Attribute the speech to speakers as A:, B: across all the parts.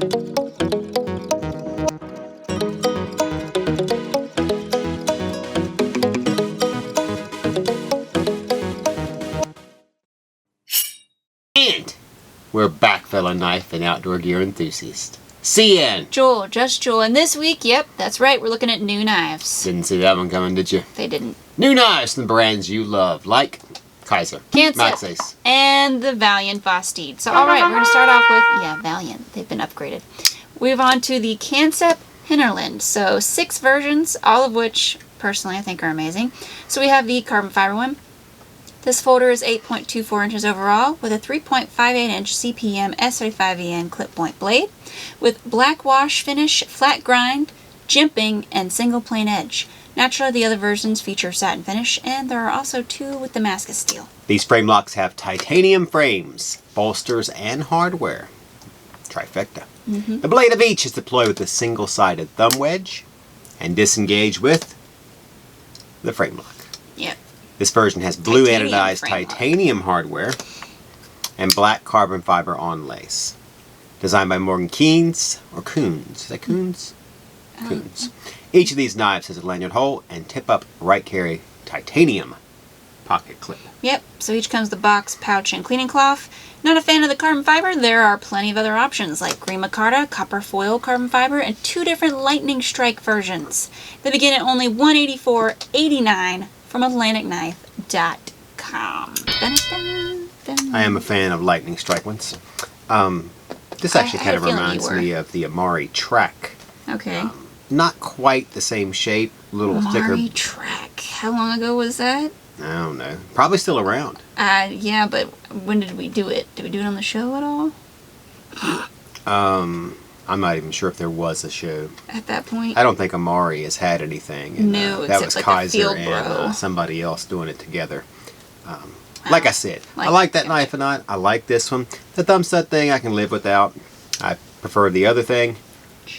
A: And we're back, fellow knife and outdoor gear enthusiasts. CN.
B: Joel, just Joel. And this week, yep, that's right, we're looking at new knives.
A: Didn't see that one coming, did you?
B: They didn't.
A: New knives from brands you love, like Kizer,
B: Kansept,
A: Maxace,
B: and the Valiant Vosteed. So, alright, we're going to start off with, yeah, Valiant. They've been upgraded. We move on to the Kansept Hinterland. So, 6 versions, all of which, personally, I think are amazing. So, we have the carbon fiber one. This folder is 8.24 inches overall with a 3.58 inch CPM S35VN clip point blade with black wash finish, flat grind, jimping, and single plane edge. Naturally, the other versions feature satin finish, and there are also 2 with Damascus steel.
A: These frame locks have titanium frames, bolsters, and hardware. Trifecta. The blade of each is deployed with a single-sided thumb wedge and disengaged with the frame lock.
B: Yep.
A: This version has blue
B: Titanium
A: anodized
B: frame
A: titanium hardware and black carbon fiber onlays. Designed by Morgan Keynes, or Coons. Is that Coons? Coons. Each of these knives has a lanyard hole and tip-up right carry titanium pocket clip.
B: Yep, so each comes with a box, pouch, and cleaning cloth. Not a fan of the carbon fiber? There are plenty of other options like green micarta, copper foil carbon fiber, and 2 different lightning strike versions. They begin at only $184.89 from AtlanticKnife.com. Dun, dun, dun.
A: I am a fan of lightning strike ones. This actually kind of reminds me of the Amari Track.
B: Okay.
A: Not quite the same shape, a little thicker.
B: Amari Track. How long ago was that?
A: I don't know. Probably still around.
B: Yeah, but when did we do it? Did we do it on the show at all?
A: I'm not even sure if there was a show.
B: At that point?
A: I don't think Amari has had anything. And,
B: no,
A: that was
B: except like
A: Kizer
B: a field bro.
A: and somebody else doing it together. Like I said,
B: Like,
A: I like that
B: yeah.
A: knife and I like this one. The thumb stud thing I can live without. I prefer the other thing,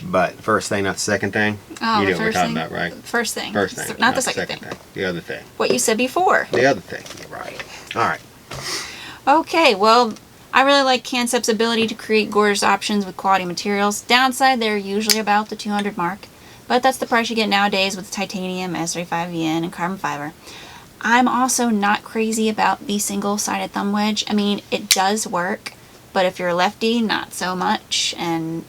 A: but first thing, not the second thing.
B: Oh,
A: You
B: the
A: know what we're
B: first
A: talking
B: thing?
A: about, right?
B: First thing.
A: First thing.
B: Not the second thing.
A: The other thing.
B: What you said before.
A: The other thing. You're right. All right.
B: Okay, well, I really like Kansept's ability to create gorgeous options with quality materials. Downside, they're usually about the 200 mark, but that's the price you get nowadays with titanium, S35VN, and carbon fiber. I'm also not crazy about the single-sided thumb wedge. I mean, it does work, but if you're a lefty, not so much, and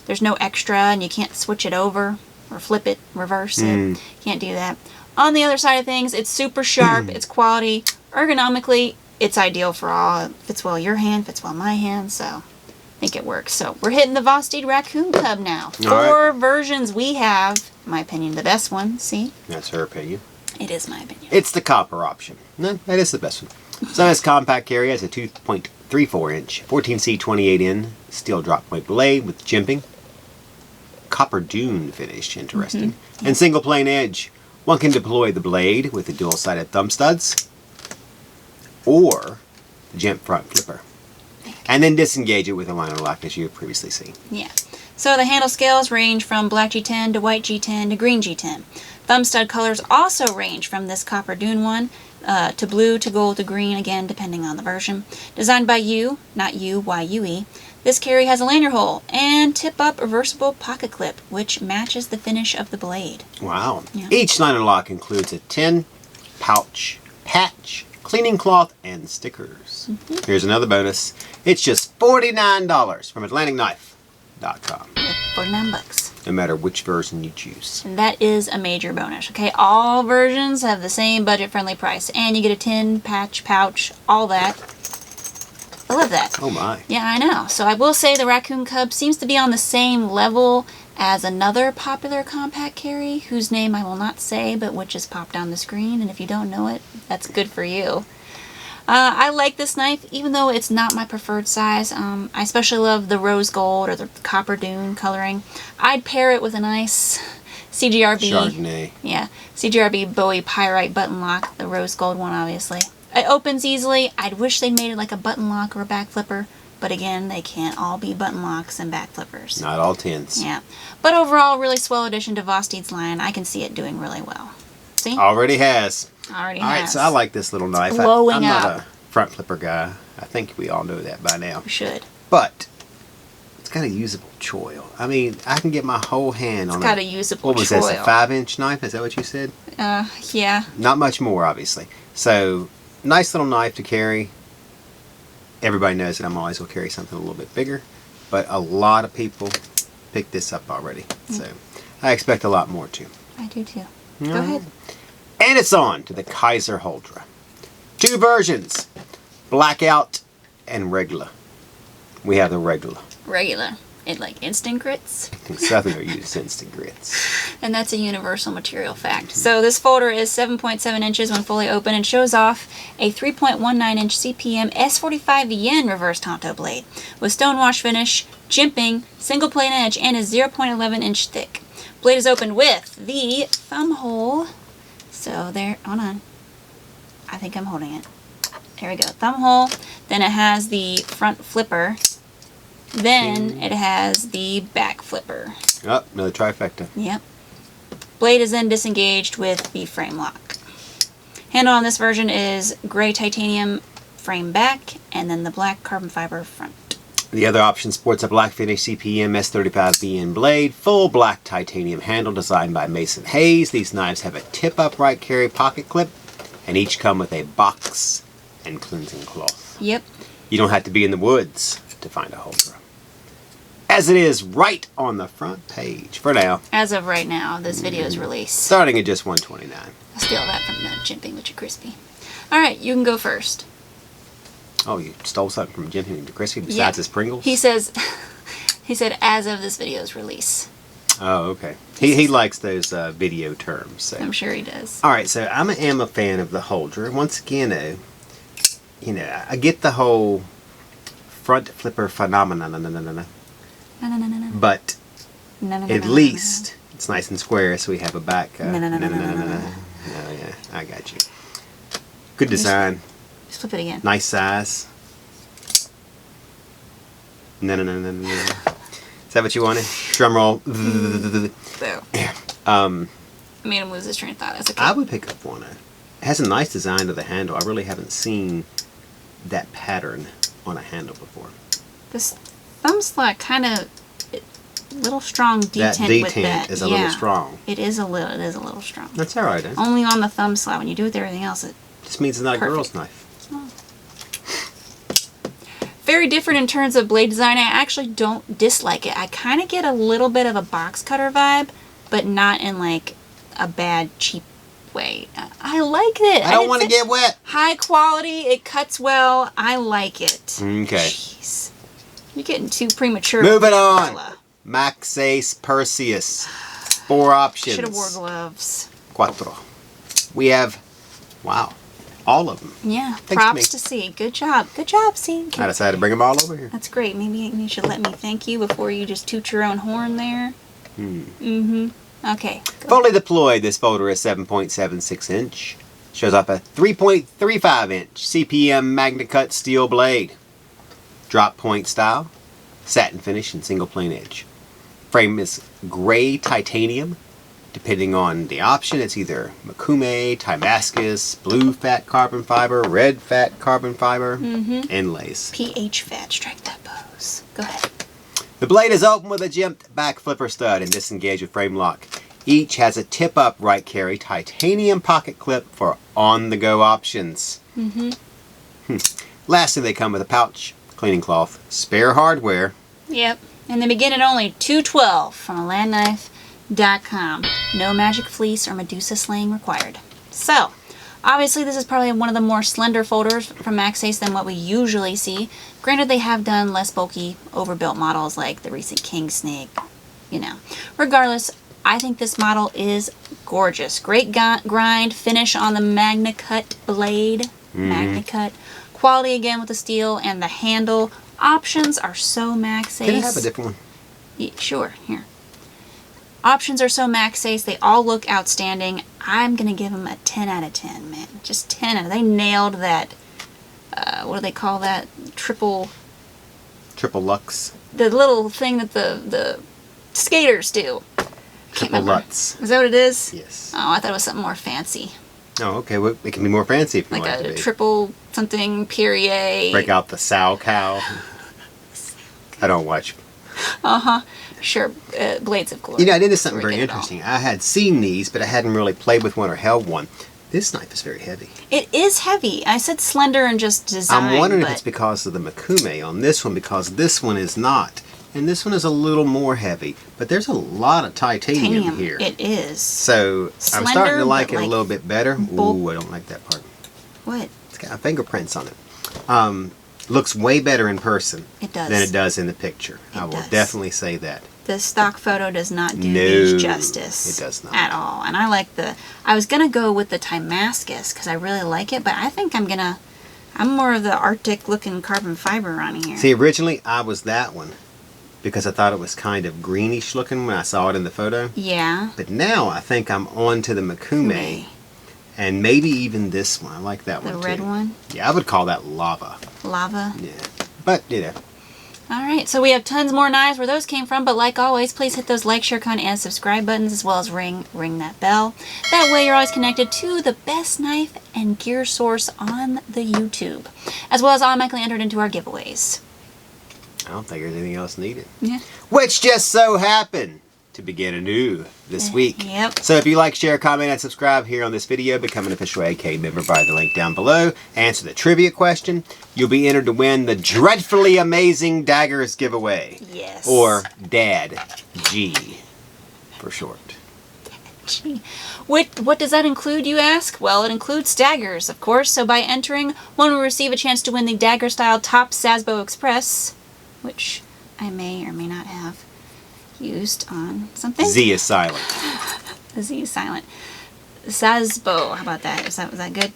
B: there's no extra, and you can't switch it over, or flip it, reverse it. Can't do that. On the other side of things, it's super sharp, it's quality, ergonomically, it's ideal for all. It fits well your hand, fits well my hand, so I think it works. So we're hitting the Vosteed Raccoon Cub now. 4 versions we have. In my opinion, the best one. See?
A: That's her opinion.
B: It is my opinion.
A: It's the copper option. No, that is the best one. Size compact carry has a 2.34 inch 14C28N steel drop point blade with jimping. Copper dune finish, interesting. And single plane edge. One can deploy the blade with the dual-sided thumb studs or the jimp front flipper. And then disengage it with a liner lock as you have previously seen.
B: Yeah. So the handle scales range from black G10 to white G10 to green G10. Thumb stud colors also range from this copper dune one to blue to gold to green, again depending on the version. Designed by you, not you, Y-U-E. This carry has a lanyard hole and tip-up reversible pocket clip, which matches the finish of the blade.
A: Wow.
B: Yeah.
A: Each liner lock includes a tin, pouch, patch, cleaning cloth, and stickers. Here's another bonus. It's just $49 from AtlanticKnife.com.
B: $49.
A: No matter which version you choose.
B: And that is a major bonus, okay? All versions have the same budget-friendly price. And you get a tin, patch, pouch, all that. I love that.
A: Oh my.
B: Yeah, I know. So I will say the Raccoon Cub seems to be on the same level as another popular compact carry, whose name I will not say, but which is popped on the screen. And if you don't know it, that's good for you. I like this knife, even though it's not my preferred size. I especially love the rose gold or the copper dune coloring. I'd pair it with a nice CGRB.
A: Chardonnay.
B: Yeah, CGRB Bowie Pyrite button lock, the rose gold one, obviously. It opens easily. I'd wish they'd made it like a button lock or a back flipper, but again, they can't all be button locks and back flippers.
A: Not all tins.
B: Yeah, but overall, really swell addition to Vosteed's line. I can see it doing really well. See?
A: Already has.
B: Already
A: All
B: has.
A: right, so I like this little knife.
B: Blowing
A: I'm not
B: up.
A: a front flipper guy. I think we all know that by now.
B: We should.
A: But it's got a usable choil. I mean, I can get my whole hand on
B: It's got a usable
A: what was
B: choil.
A: this, a 5-inch knife? Is that what you said?
B: Yeah.
A: Not much more, obviously. So, nice little knife to carry. Everybody knows that I'm always going to carry something a little bit bigger. But a lot of people picked this up already. So, I expect a lot more too.
B: I do too. Go ahead.
A: And it's on to the Kizer Huldra. 2 versions. Blackout and regular. We have the regular.
B: Regular. It like instant grits.
A: Southern uses instant grits.
B: And that's a universal material fact. So this folder is 7.7 inches when fully open and shows off a 3.19 inch CPM S45 yen reverse Tonto blade with stonewash finish, jimping, single plane edge, and is 0.11 inch thick. Blade is opened with the thumb hole. So there, hold on. I think I'm holding it. There we go, thumb hole. Then it has the front flipper. Then it has the back flipper.
A: Oh, another trifecta.
B: Yep. Blade is then disengaged with the frame lock. Handle on this version is gray titanium frame back and then the black carbon fiber front.
A: The other option sports a black finish CPM S35BN blade, full black titanium handle designed by Mason Hayes. These knives have a tip upright carry pocket clip and each come with a box and cleansing cloth.
B: Yep.
A: You don't have to be in the woods to find a Huldra. As it is right on the front page for now.
B: As of right now, this video is released.
A: Starting at just $129.
B: I'll steal that from the Jimping with your crispy. Alright, you can go first.
A: Oh, you stole something from Jim Crispy besides
B: Yeah.
A: his Pringles?
B: He says, he said as of this video's release.
A: Oh, okay. He likes those video terms. So.
B: I'm sure he does.
A: All right, so I am a fan of the Huldra. Once again, I get the whole front flipper phenomenon. But at least it's nice and square, so we have a back. Oh yeah, I got you. Good design.
B: Just flip it again.
A: Nice size. Is that what you wanted? Drum roll.
B: So. I made him lose his train of thought. That's okay.
A: I would pick up one. It has a nice design to the handle. I really haven't seen that pattern on a handle before.
B: This thumb slot kind of little strong detent,
A: That detent
B: with that.
A: is a little strong.
B: It is a little strong.
A: That's all right, then.
B: Only on the thumb slot. When you do it with everything else, it
A: Just means it's not
B: perfect.
A: a girl's knife.
B: Very different in terms of blade design. I actually don't dislike it. I kind of get a little bit of a box cutter vibe, but not in like a bad, cheap way. I like it.
A: I don't want to get wet.
B: High quality. It cuts well. I like it.
A: Okay.
B: Jeez. You're getting too premature.
A: Moving on.
B: Umbrella.
A: Maxace Perseus. 4 options.
B: Should have wore gloves.
A: Cuatro. We have, wow, all of them.
B: Yeah.
A: Thanks,
B: Props
A: me.
B: to C. Good job. Good job, C.
A: I decided to bring them all over here.
B: That's great. Maybe you should let me thank you before you just toot your own horn there. Okay. Go.
A: Fully deployed, this folder is 7.76 inch. Shows up a 3.35 inch CPM Magna Cut steel blade. Drop point style. Satin finish and single plane edge. Frame is gray titanium. Depending on the option, it's either Makume, Timascus, blue fat carbon fiber, red fat carbon fiber, and lace.
B: PH fat. Strike that pose. Go ahead.
A: The blade is open with a jimped back flipper stud and disengaged with frame lock. Each has a tip-up right carry titanium pocket clip for on-the-go options. Lastly, they come with a pouch, cleaning cloth, spare hardware.
B: Yep. And they begin at only $212 from landknife.com. No magic fleece or Medusa slaying required. So, obviously this is probably one of the more slender folders from Maxace than what we usually see. Granted, they have done less bulky, overbuilt models like the recent King Snake, Regardless, I think this model is gorgeous. Great grind, finish on the Magna Cut blade. Magna Cut. Quality again with the steel and the handle. Options are so Maxace.
A: Can I have a different one?
B: Yeah, sure, here. Options are so Maxace. They all look outstanding. I'm going to give them a 10 out of 10, man. Just 10 out of 10. They nailed that, what do they call that? Triple
A: Lux.
B: The little thing that the skaters do.
A: Triple Lutz.
B: Is that what it is?
A: Yes.
B: Oh, I thought it was something more fancy.
A: Oh, okay. Well, it can be more fancy if you
B: Like
A: want it to
B: a
A: be.
B: triple something Perrier.
A: Break out the sow cow. I don't watch
B: Sure, blades of glory.
A: You know, I did something
B: Before we
A: very
B: get it all.
A: interesting. I had seen these, but I hadn't really played with one or held one. This knife is very heavy.
B: It is heavy. I said slender and just design.
A: I'm wondering
B: but
A: if it's because of the Makume on this one, because this one is not. And this one is a little more heavy. But there's a lot of titanium here.
B: It is.
A: So I'm starting
B: Slender,
A: to like
B: but
A: it a little bit better. Ooh, I don't like that part.
B: What?
A: It's got fingerprints on it. Looks way better in person
B: It does.
A: than it does in the picture.
B: It
A: I will
B: does.
A: definitely say that.
B: The stock photo does not do
A: No,
B: these justice.
A: it does not.
B: At all. And I like I was going to go with the Damascus because I really like it, but I think I'm more of the Arctic looking carbon fiber on here.
A: See, originally I was that one because I thought it was kind of greenish looking when I saw it in the photo.
B: Yeah.
A: But now I think I'm on to the Makume. And maybe even this one. I like that one too.
B: The red one?
A: Yeah, I would call that lava.
B: Lava?
A: Yeah. But, you know.
B: Alright, so we have tons more knives where those came from, but like always, please hit those like, share, comment, and subscribe buttons, as well as ring that bell. That way you're always connected to the best knife and gear source on the YouTube, as well as automatically entered into our giveaways.
A: I don't think there's anything else needed.
B: Yeah.
A: Which just so happened to begin anew this week.
B: Yep.
A: So if you like, share, comment, and subscribe here on this video, become an official AK member via the link down below. Answer the trivia question. You'll be entered to win the dreadfully amazing daggers giveaway.
B: Yes.
A: Or DAD G for short.
B: Gee. What does that include, you ask? Well, it includes daggers, of course. So by entering, one will receive a chance to win the dagger-style Top Sasbo Express, which I may or may not have used on something.
A: Z is silent.
B: The Z is silent. Sasbo. How about that? Was that good?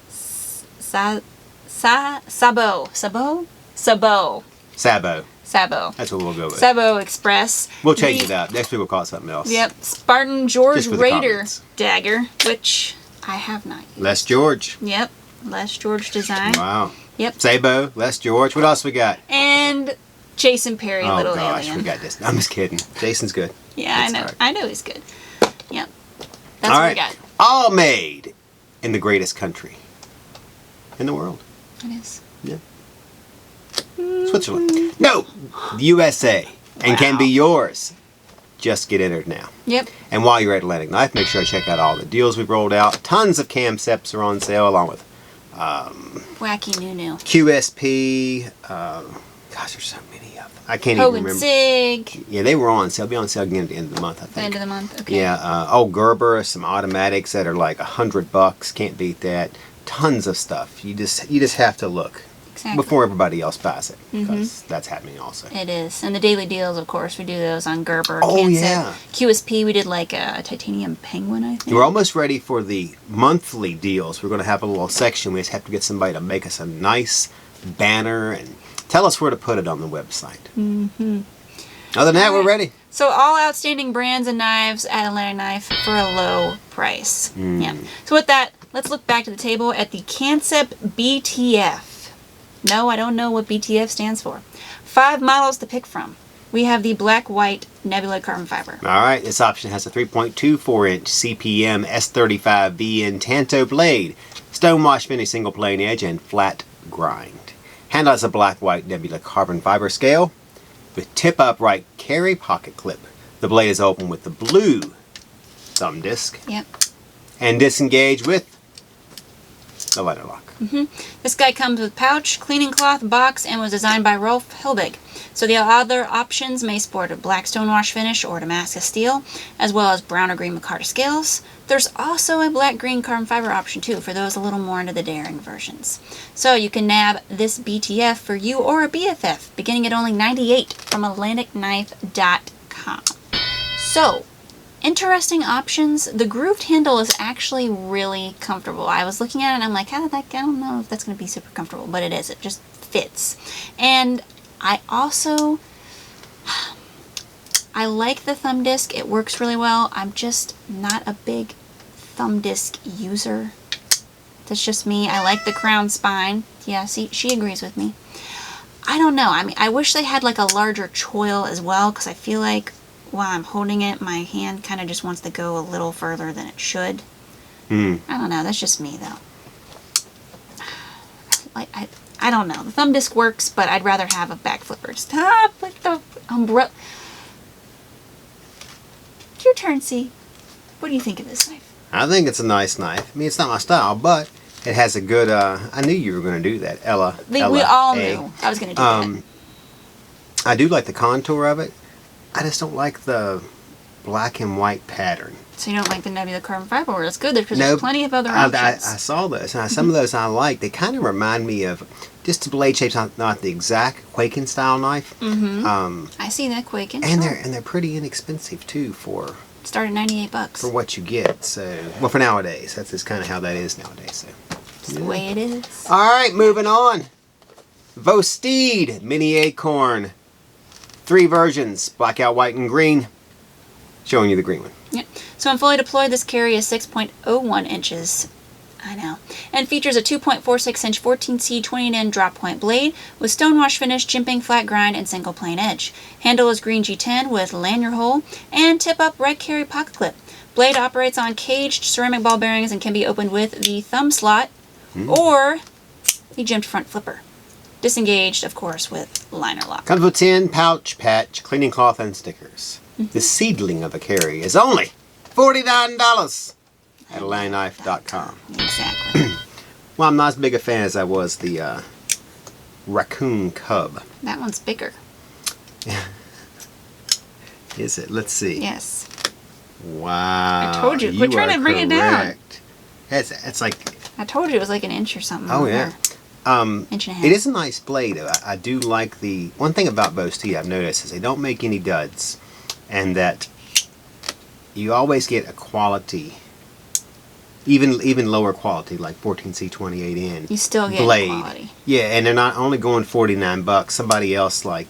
B: Sabo. Sabo? Sabo.
A: Sabo.
B: Sabo.
A: That's what we'll go with.
B: Sabo Express.
A: We'll change it up. Next week we'll call it something else.
B: Yep. Spartan George
A: Just for the
B: Raider
A: comments.
B: dagger, which I have not used.
A: Les George.
B: Yep. Les George design.
A: Wow.
B: Yep.
A: Sabo, Les George. What else we got?
B: And Jason Perry,
A: Oh
B: Little
A: gosh,
B: Alien.
A: we got this. I'm just kidding. Jason's good.
B: Yeah,
A: That's
B: I know.
A: all right.
B: I know he's good. Yep. That's
A: All
B: what
A: right.
B: we got.
A: All made in the greatest country in the world.
B: It is.
A: Yeah. Switzerland. No, the USA. And can
B: Wow.
A: be yours. Just get entered now.
B: Yep.
A: And while you're at Atlantic Knife, make sure to check out all the deals we've rolled out. Tons of Kanseps are on sale, along with
B: Wacky New.
A: QSP. Gosh, there's so many of them. I can't even
B: Hogan
A: remember.
B: Sig.
A: Yeah, they were on sale. They'll be on sale again at the end of the month, I
B: The
A: think.
B: end of the month. Okay.
A: Yeah, old Gerber, some automatics that are like $100. Can't beat that. Tons of stuff. You just have to look
B: Exactly.
A: before everybody else buys it, because that's happening also.
B: It is. And the daily deals, of course, we do those on Gerber.
A: Oh,
B: Kansept.
A: yeah.
B: QSP, we did like a titanium penguin, I think.
A: We're almost ready for the monthly deals. We're going to have a little section. We just have to get somebody to make us a nice banner and tell us where to put it on the website. Other than that, we're ready.
B: So all outstanding brands and knives at Atlantic Knife for a low price. Yeah. So with that, let's look back to the table at the Kansept BTF. No, I don't know what BTF stands for. 5 models to pick from. We have the black-white Nebula carbon fiber.
A: All right, this option has a 3.24-inch CPM S35VN Tanto blade, stonewash finish single plane edge, and flat grind. Handle has a black-white Nebula carbon fiber scale with tip upright carry pocket clip. The blade is open with the blue thumb disc
B: Yep.
A: and disengage with the letter lock.
B: This guy comes with pouch, cleaning cloth, box, and was designed by Rolf Hilbig. So the other options may sport a black stonewash finish or Damascus steel, as well as brown or green micarta scales. There's also a black-green carbon fiber option too, for those a little more into the daring versions. So you can nab this BTF for you or a BFF, beginning at only $98 from AtlanticKnife.com. So, interesting options. The grooved handle is actually really comfortable. I was looking at it and I'm like, I don't know if that's going to be super comfortable, but it is. It just fits. And I also, I like the thumb disc. It works really well. I'm just not a big thumb disc user. That's just me. I like the crown spine. Yeah, see, she agrees with me. I don't know. I mean, I wish they had like a larger choil as well, because I feel like while I'm holding it, my hand kind of just wants to go a little further than it should. I don't know. That's just me, though. I don't know. The thumb disc works, but I'd rather have a back flipper. Stop with the umbrella. Your turn, C. What do you think of this knife?
A: I think it's a nice knife. I mean, it's not my style, but it has a good, I knew you were going to do that, Ella.
B: We all knew I was going to do that.
A: I do like the contour of it. I just don't like the black and white pattern.
B: So you don't like the Nebula carbon fiber? Well, that's good because there's plenty of other options.
A: I saw those. And some of those I like. They kind of remind me of just the blade shapes, not the exact Quakin style knife.
B: I see that Quakin.
A: And they're pretty inexpensive too for
B: start at $98
A: for what you get. So for nowadays, that's just kind of how that is nowadays. So
B: it's the way it is.
A: All right, moving on. Vosteed Mini Acorn. 3 versions, blackout, white, and green. Showing you the green one.
B: Yep. So when fully deployed, this carry is 6.01 inches. I know. And features a 2.46 inch 14C 28N drop point blade with stonewash finish, jimping, flat grind, and single plane edge. Handle is green G10 with lanyard hole and tip-up red carry pocket clip. Blade operates on caged ceramic ball bearings and can be opened with the thumb slot or the jimped front flipper. Disengaged, of course, with liner lock.
A: Comes with tin, pouch, patch, cleaning cloth, and stickers. The seedling of a carry is only $49 at AtlanticKnife.com.
B: Exactly.
A: Well, I'm not as big a fan as I was the Raccoon Cub.
B: That one's bigger.
A: Is it? Let's see.
B: Yes.
A: Wow.
B: I told you. Quit trying to bring it down.
A: It's like...
B: I told you it was like an inch or something.
A: Oh, yeah.
B: Inch and a half.
A: It is a nice blade. I do like the... One thing about Vosteed I've noticed is they don't make any duds. And that you always get a quality, even lower quality, like 14C 28N.
B: You still get
A: blade.
B: Quality.
A: Yeah, and they're not only going $49. Somebody else like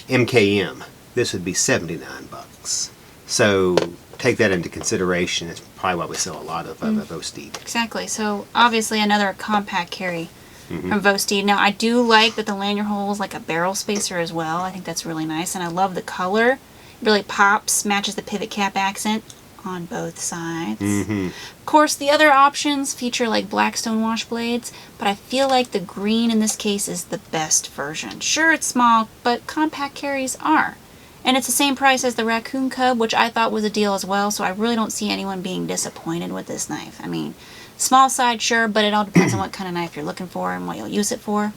A: MKM, this would be $79. So take that into consideration. It's probably why we sell a lot of Vosteed.
B: Exactly. So obviously another compact carry from Vosteed. Now I do like that the lanyard hole is like a barrel spacer as well. I think that's really nice, and I love the color. It really pops, matches the pivot cap accent on both sides. Of course, the other options feature like black stonewash blades, but I feel like the green in this case is the best version. Sure, it's small, but compact carries are. And it's the same price as the Raccoon Cub, which I thought was a deal as well, so I really don't see anyone being disappointed with this knife. I mean, small side, sure, but it all depends on what kind of knife you're looking for and what you'll use it for.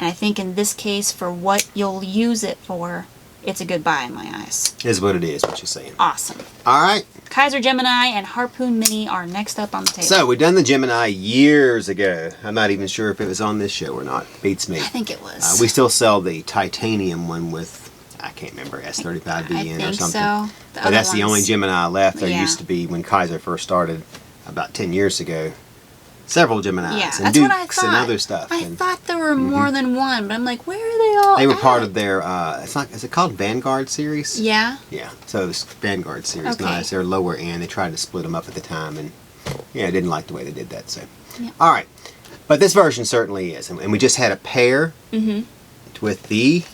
B: And I think in this case, for what you'll use it for, it's a good buy in my eyes.
A: Is what it is, what you're saying.
B: Awesome.
A: All right.
B: Kizer Gemini and Harpoon Mini are next up on the table.
A: So, we've done the Gemini years ago. I'm not even sure if it was on this show or not. Beats me.
B: I think it was.
A: We still sell the titanium one with, I can't remember, S35VN or something.
B: So.
A: But that's the only Gemini left. There used to be, when Kizer first started, about 10 years ago, several Geminis and Dukes and other stuff.
B: I thought there were more than one, but I'm like, where are they all
A: They were
B: at?
A: part of their, is it called Vanguard series?
B: Yeah.
A: Yeah, so it was Vanguard series.
B: Okay.
A: Nice. They're lower end. They tried to split them up at the time, and yeah, I didn't like the way they did that. So,
B: Yeah.
A: all right. But this version certainly is. And we just had a pair with the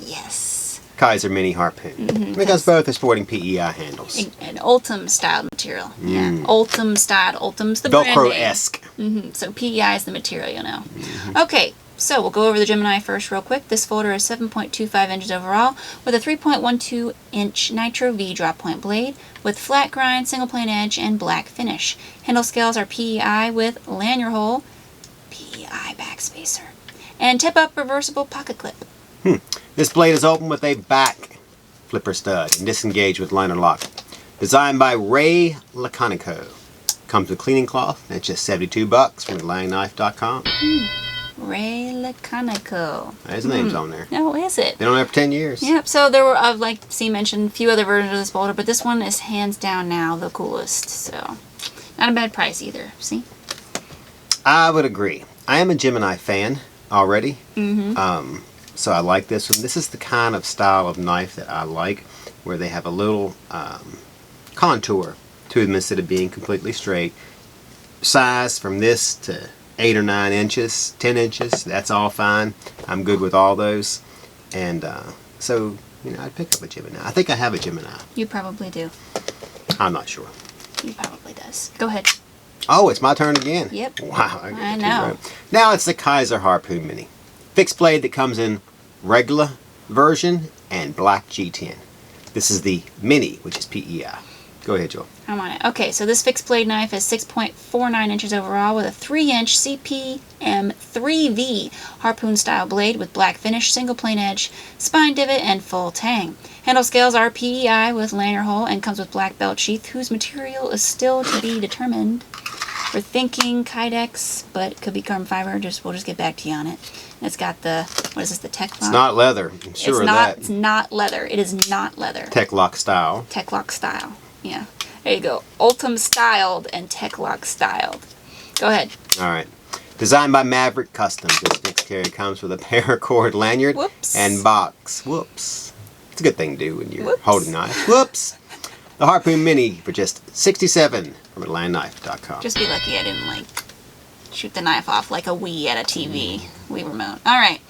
B: Yes.
A: Kizer Mini Harpoon. Because both are sporting PEI handles.
B: An Ultem style material. Yeah. Ultem style. Ultem's the brand name.
A: Velcro-esque.
B: So PEI is the material, you know. Okay, so we'll go over the Gemini first real quick. This folder is 7.25 inches overall with a 3.12 inch Nitro V drop point blade with flat grind, single plane edge, and black finish. Handle scales are PEI with lanyard hole, PEI backspacer, and tip-up reversible pocket clip.
A: This blade is open with a back flipper stud and disengaged with liner lock. Designed by Ray Laconico. Comes with cleaning cloth. That's just $72 from AtlanticKnife.com.
B: Ray Laconico.
A: His name's on there.
B: No, is it?
A: Been on there for 10 years.
B: Yep, so there were, like C mentioned, a few other versions of this folder, but this one is hands down now the coolest, so not a bad price either. See?
A: I would agree. I am a Gemini fan already. So I like this one. This is the kind of style of knife that I like, where they have a little contour to them instead of being completely straight. Size from this to 8 or 9 inches, 10 inches, that's all fine. I'm good with all those. And so, you know, I'd pick up a Gemini. I think I have a Gemini.
B: You probably do.
A: I'm not sure.
B: He probably does. Go ahead.
A: Oh, it's my turn again.
B: Yep.
A: Wow.
B: I
A: got two
B: know.
A: right. Now it's the Kizer Harpoon Mini. Fixed blade that comes in regular version and black G10. This is the Mini, which is PEI. Go ahead, Joel.
B: I'm on it. Okay, so this fixed blade knife is 6.49 inches overall with a 3-inch CPM 3V harpoon style blade with black finish, single plane edge, spine divot, and full tang. Handle scales are PEI with lanyard hole and comes with black belt sheath whose material is still to be determined. We're thinking Kydex, but it could be carbon fiber. We'll just get back to you on it. And it's got the, what is this, the Tech Lock?
A: It's not leather. I'm sure of that.
B: It's not leather. It is not leather.
A: Tech Lock style.
B: Tech Lock style. Yeah. There you go. Ultem styled and Tech Lock styled. Go ahead.
A: All right. Designed by Maverick Customs, this fixed carry comes with a paracord lanyard and box. Whoops. It's a good thing to do when you're holding knives. Whoops. The Harpoon Mini for just $67 from AtlantaKnife.com.
B: Just be lucky I didn't like shoot the knife off like a Wii at a TV. Wii remote. All right.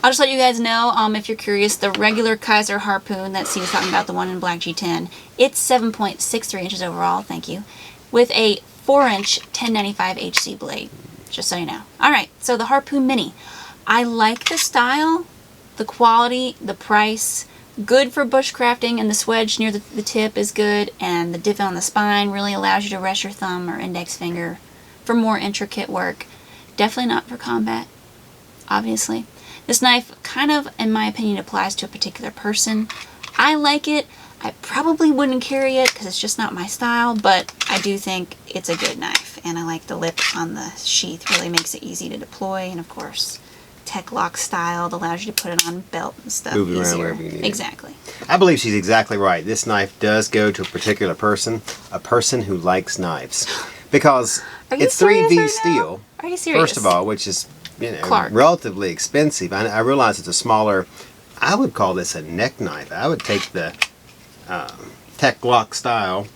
B: I'll just let you guys know, if you're curious, the regular Kizer Harpoon that Steve was talking about, the one in black G10, it's 7.63 inches overall, thank you, with a 4-inch 1095 HC blade, just so you know. All right, so the Harpoon Mini. I like the style, the quality, the price, good for bushcrafting, and the swedge near the tip is good, and the divot on the spine really allows you to rest your thumb or index finger for more intricate work. Definitely not for combat, obviously. This knife kind of, in my opinion, applies to a particular person. I like it. I probably wouldn't carry it because it's just not my style, but I do think it's a good knife. And I like the lip on the sheath. Really makes it easy to deploy. And of course, Tech Lock styled allows you to put it on belt and stuff
A: Move it
B: easier.
A: around wherever you need
B: Exactly.
A: it. I believe she's exactly right. This knife does go to a particular person, a person who likes knives. Because it's 3V steel.
B: Are you serious?
A: First of all, which is relatively expensive. I realize it's a smaller, I would call this a neck knife. I would take the Tech Lock style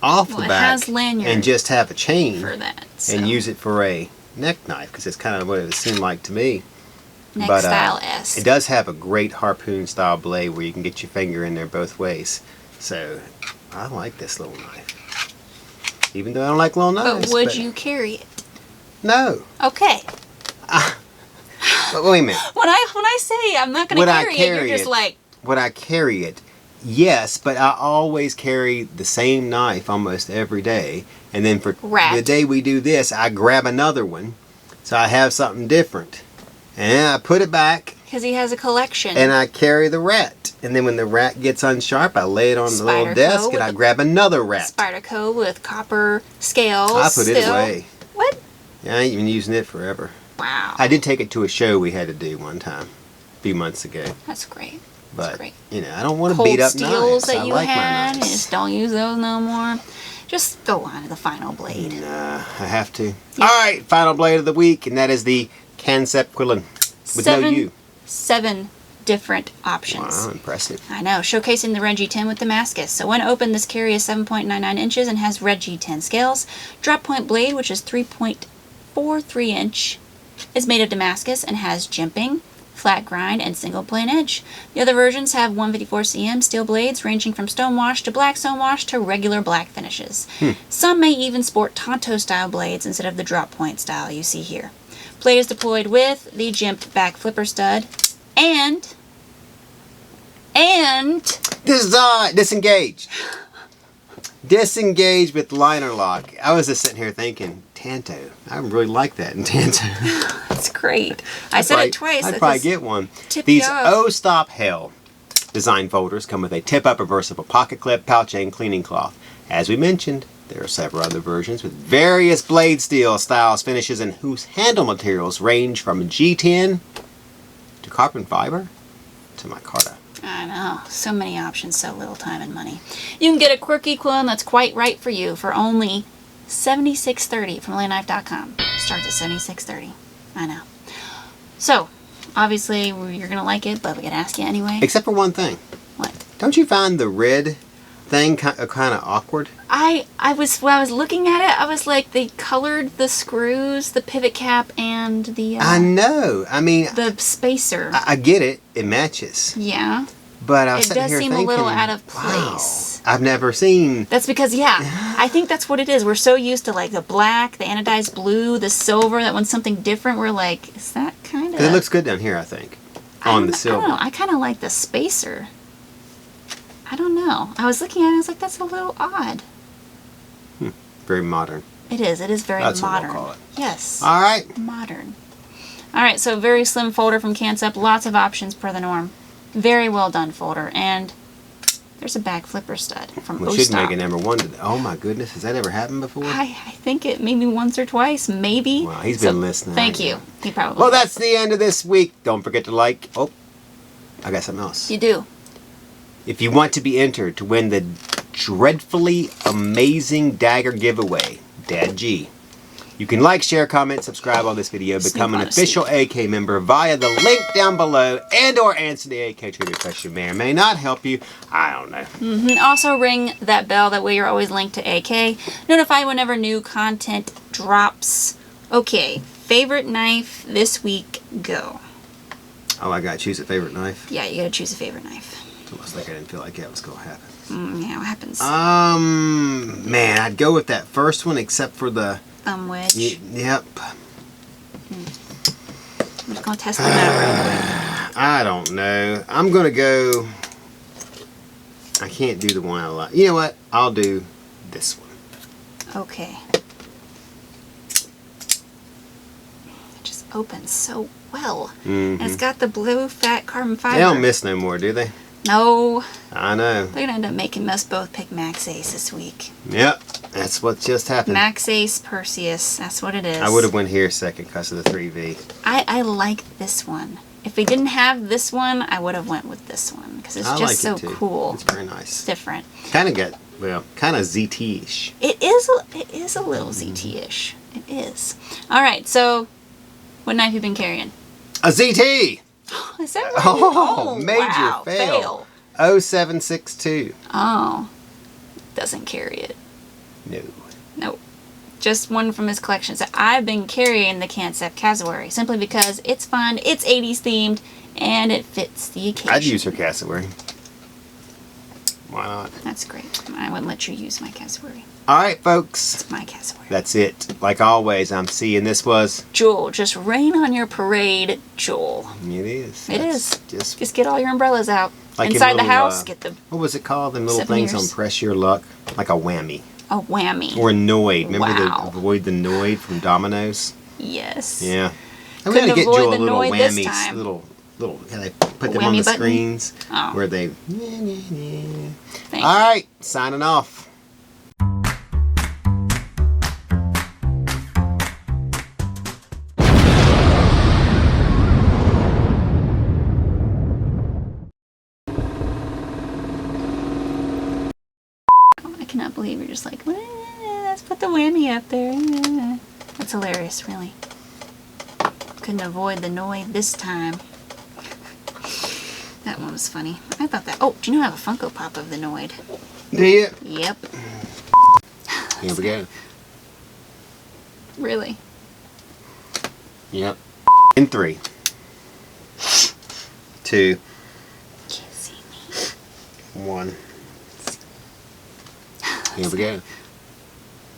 A: off the back and just have a chain
B: for that,
A: and use it for a neck knife because it's kind of what it seemed like to me.
B: Neck style S.
A: It does have a great harpoon style blade where you can get your finger in there both ways. So I like this little knife. Even though I don't like little knives.
B: But would you carry it?
A: No.
B: Okay.
A: But wait a minute.
B: When I say I'm not going to carry it, you're just like...
A: Would I carry it? Yes, but I always carry the same knife almost every day. And then for the day we do this, I grab another one. So I have something different. And I put it back.
B: Because he has a collection.
A: And I carry the rat. And then when the rat gets unsharp, I lay it on the little desk and I grab another rat.
B: Spyderco with copper scales.
A: I put it away.
B: What?
A: Yeah, I ain't even using it forever.
B: Wow.
A: I did take it to a show we had to do one time, a few months ago.
B: That's great.
A: But,
B: great.
A: You know, I don't want to beat up knives.
B: That you
A: I like
B: had,
A: my knives.
B: You just don't use those no more. Just go on to the final blade.
A: Nah, I have to. Yeah. All right, final blade of the week, and that is the Kansept Qilin with no U.
B: 7 different options.
A: Wow, impressive.
B: I know, showcasing the red G10 with Damascus. So when opened, this carry is 7.99 inches and has red G10 scales. Drop point blade, which is 3.43 inch, is made of Damascus and has jimping, flat grind, and single plane edge. The other versions have 154 cm steel blades ranging from stonewash to black stonewash to regular black finishes. Some may even sport Tonto style blades instead of the drop point style you see here. Blade is deployed with the jimped back flipper stud and
A: disengaged. Disengaged with liner lock. I was just sitting here thinking, Tanto. I really like that in Tanto.
B: That's great. I said it twice.
A: I'd probably get one. These Oh Stop Hell design folders come with a tip-up reversible pocket clip, pouch, and cleaning cloth. As we mentioned, there are several other versions with various blade steel styles, finishes, and whose handle materials range from G10 to carbon fiber to micarta.
B: I know. So many options, so little time and money. You can get a quirky Qilin that's quite right for you for only $76.30 from AtlantaKnife.com. Starts at $76.30. I know. So, obviously, you're going to like it, but we got to ask you anyway.
A: Except for one thing.
B: What?
A: Don't you find the red thing kind of awkward?
B: When I was looking at it, I was like, they colored the screws, the pivot cap, and the...
A: I know. I mean...
B: the spacer.
A: I get it. It matches.
B: Yeah.
A: But I was
B: it does seem a little out of place.
A: Wow, I've never seen...
B: That's because, I think that's what it is. We're so used to, like, the black, the anodized blue, the silver, that when something different, we're like, is that kind of...
A: It looks good down here, I think. on the
B: I
A: silver.
B: don't know. I kind of like the spacer. I don't know. I was looking at it and I was like, that's a little odd.
A: Very modern.
B: It is. It is very
A: That's what
B: modern.
A: we'll call it.
B: Yes.
A: All right.
B: Modern. All right, so very slim folder from Kansept. Lots of options per the norm. Very well done folder. And there's a back flipper stud from
A: We
B: Vosteed.
A: should make a number one today. Oh my goodness, has that ever happened before?
B: I think it maybe once or twice, maybe.
A: Wow, he's been listening.
B: Thank you. He probably.
A: Well, that's the end of this week. Don't forget to like. Oh, I got something else.
B: You do.
A: If you want to be entered to win the dreadfully amazing dagger giveaway, Dad G, you can like, share, comment, subscribe on this video, become an official AK member via the link down below, and or answer the AK trivia question may or may not help you. I don't know.
B: Also ring that bell, that way you're always linked to AK. Notified whenever new content drops. Okay, favorite knife this week, go.
A: Oh, I gotta choose a favorite knife.
B: Yeah, you gotta choose a favorite knife.
A: Almost like I didn't feel like that was gonna happen.
B: Yeah, what happens?
A: Man, I'd go with that first one, except for the
B: Thumb wedge.
A: Yep.
B: I'm just gonna test the metal real quick.
A: I don't know. I'm gonna go. I can't do the one I like. You know what? I'll do this one.
B: Okay. It just opens so well. And it's got the blue fat carbon fiber.
A: They don't miss no more, do they?
B: No.
A: I know.
B: They're gonna end up making us both pick Maxace this week.
A: Yep. That's what just happened.
B: Maxace Perseus. That's what it is.
A: I would have went here second because of the 3V.
B: I like this one. If we didn't have this one, I would have went with this one because it's
A: I
B: just
A: like
B: so
A: it too.
B: cool.
A: It's very
B: It's
A: nice.
B: different.
A: Kind of got, well, kind of ZT-ish.
B: It is a little ZT-ish. It is. All right. So, what knife you been carrying?
A: A ZT!
B: Is that right?
A: Oh, major
B: wow,
A: fail. 0762.
B: Oh, doesn't carry it.
A: No.
B: Nope. Just one from his collection. So I've been carrying the Kansept cassowary simply because it's fun, it's 80s themed, and it fits the occasion.
A: I'd use her cassowary. Why not?
B: That's great. I wouldn't let you use my cassowary.
A: All right, folks.
B: It's my cassowary.
A: That's it. Like always, I'm seeing this was.
B: Joel, just rain on your parade, Joel.
A: It is.
B: It
A: That's
B: is. Just get all your umbrellas out.
A: Like in
B: Inside the
A: little,
B: house, get the
A: What was it called? Them little things
B: souvenirs.
A: on Press Your Luck? Like a whammy.
B: a whammy.
A: Or a Noid. Remember
B: Wow.
A: avoid the Noid from Domino's?
B: Yes.
A: Yeah. I'm
B: Couldn't
A: gonna get
B: avoid
A: Joel
B: the
A: a little
B: Noid this
A: whammies,
B: time.
A: little. Can they put them on
B: whammy
A: the
B: button?
A: screens
B: Oh.
A: where they?
B: Thank
A: All
B: you.
A: right, signing off.
B: I cannot believe you're just like, let's put the whammy up there. That's hilarious, really. Couldn't avoid the Noid this time. That one was funny. I thought that. Oh, do you know I have a Funko Pop of the Noid?
A: Do you?
B: Yep.
A: Here we go.
B: Really?
A: Yep. In 3, 2,
B: Can't see me.
A: 1. Here we go.